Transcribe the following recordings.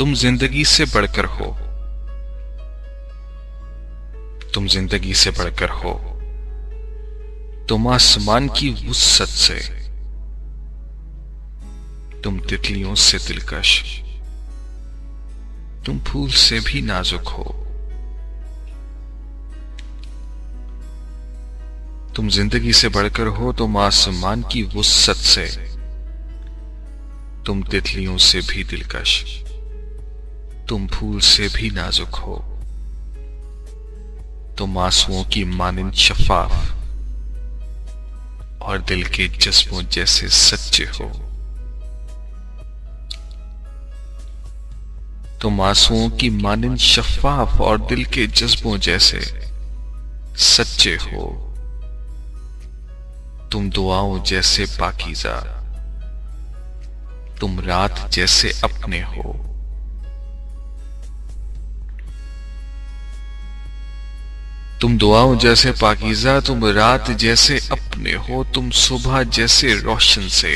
तुम जिंदगी से बढ़कर हो, तुम जिंदगी से बढ़कर हो। तुम आसमान की वुस्सत से, तुम तितलियों से दिलकश, तुम फूल से भी नाजुक हो। तुम जिंदगी से बढ़कर हो, तुम आसमान की वुस्सत से, तुम तितलियों से भी दिलकश, तुम फूल से भी नाजुक हो। तुम आंसुओं की मानिंद शफाफ और दिल के जज्बों जैसे सच्चे हो। तुम आंसुओं की मानिंद शफाफ और दिल के जज्बों जैसे सच्चे हो। तुम दुआओं जैसे पाकीज़ा, तुम रात जैसे अपने हो। तुम दुआओं जैसे पाकीज़ा, तुम रात जैसे अपने हो। तुम सुबह जैसे रोशन से,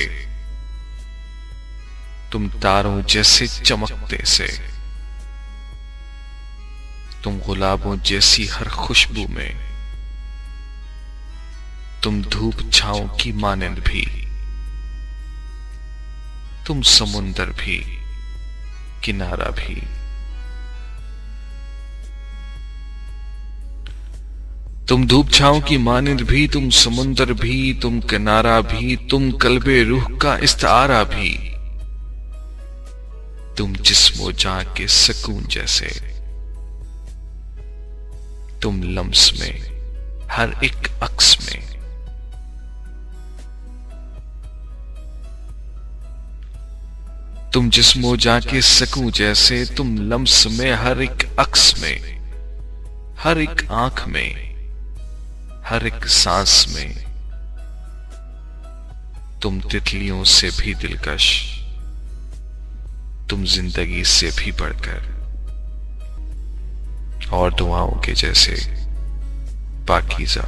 तुम तारों जैसे चमकते से, तुम गुलाबों जैसी हर खुशबू में, तुम धूप छांव की मानंद भी, तुम समुंदर भी, किनारा भी। तुम धूप छांव की मानंद भी, तुम समुंदर भी, तुम किनारा भी, तुम कल्बे रूह का इस्तारा भी, तुम जिस्मो जां के सुकून जैसे, तुम लम्स में हर एक अक्स में। तुम जिस्मो जां के सुकून जैसे, तुम लम्स में हर एक अक्स में, हर एक आंख में, हर एक सांस में। तुम तितलियों से भी दिलकश, तुम जिंदगी से भी बढ़कर और दुआओं के जैसे पाकीज़ा।